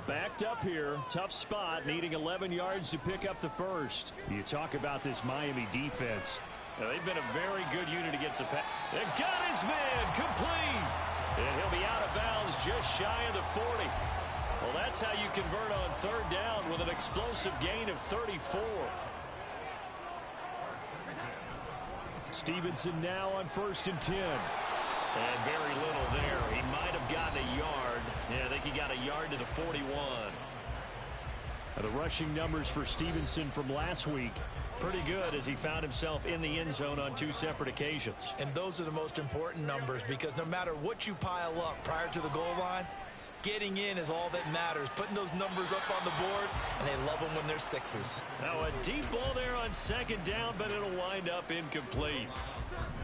Backed up here, tough spot, needing 11 yards to pick up the first. You talk about this Miami defense. Now, they've been a very good unit against the pass. And got his man complete. And he'll be out of bounds just shy of the 40. Well, that's how you convert on 3rd down with an explosive gain of 34. Stevenson now on 1st and 10. And very little there. He might have gotten a yard. Yeah, I think he got a yard to the 41. The rushing numbers for Stevenson from last week, pretty good as he found himself in the end zone on 2 separate occasions. And those are the most important numbers, because no matter what you pile up prior to the goal line, getting in is all that matters. Putting those numbers up on the board, and they love them when they're 6s. Now a deep ball there on 2nd down, but it'll wind up incomplete.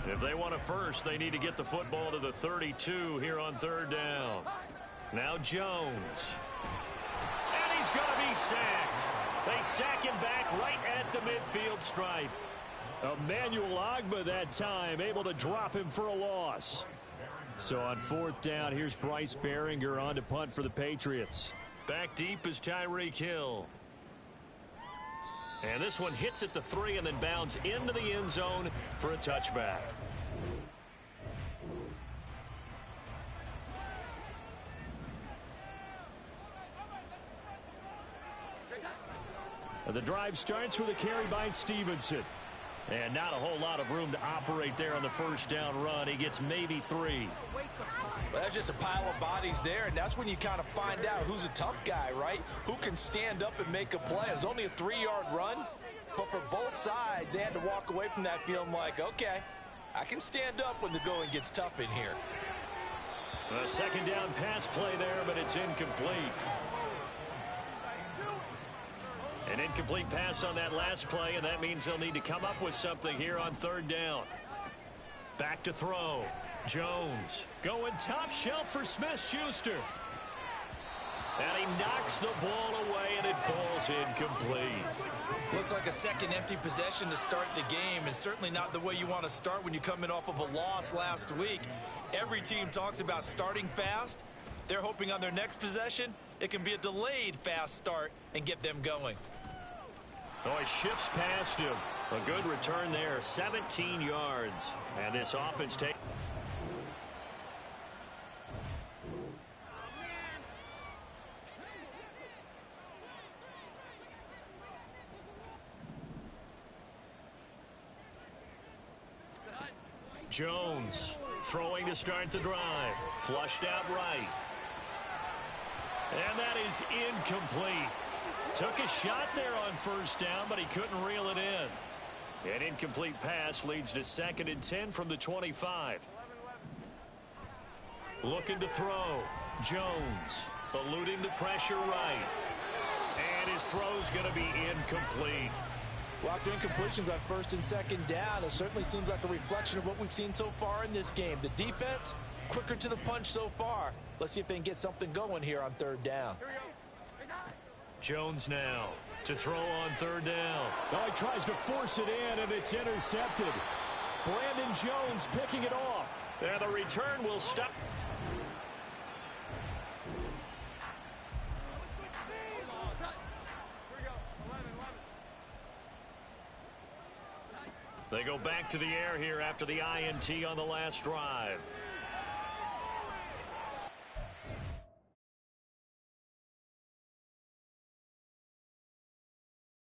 If they want a first, they need to get the football to the 32 here on 3rd down. Now Jones. And he's going to be sacked. They sack him back right at the midfield stripe. Emmanuel Ogbah that time, able to drop him for a loss. So on 4th down, here's Bryce Behringer on to punt for the Patriots. Back deep is Tyreek Hill. And this one hits at the 3 and then bounds into the end zone for a touchback. The drive starts with a carry by Stevenson. And not a whole lot of room to operate there on the first down run. He gets maybe 3. Well, that's just a pile of bodies there, and that's when you kind of find out who's a tough guy, right? Who can stand up and make a play. It was only a 3-yard run, but for both sides, they had to walk away from that feeling like, okay, I can stand up when the going gets tough in here. A second down pass play there, but it's incomplete. An incomplete pass on that last play, and that means they'll need to come up with something here on third down. Back to throw. Jones going top shelf for Smith-Schuster. And he knocks the ball away, and it falls incomplete. Looks like a second empty possession to start the game, and certainly not the way you want to start when you come in off of a loss last week. Every team talks about starting fast. They're hoping on their next possession, it can be a delayed fast start and get them going. Oh, he shifts past him. A good return there, 17 yards. And this offense takes... Jones throwing to start the drive. Flushed out right. And that is incomplete. Took a shot there on first down, but he couldn't reel it in. An incomplete pass leads to 2nd and 10 from the 25. Looking to throw. Jones eluding the pressure right. And his throw's going to be incomplete. Well, after incompletions on 1st and 2nd down, it certainly seems like a reflection of what we've seen so far in this game. The defense, quicker to the punch so far. Let's see if they can get something going here on 3rd down. Jones now to throw on 3rd down. Well, he tries to force it in, and it's intercepted. Brandon Jones picking it off. And the return will stop. They go back to the air here after the INT on the last drive.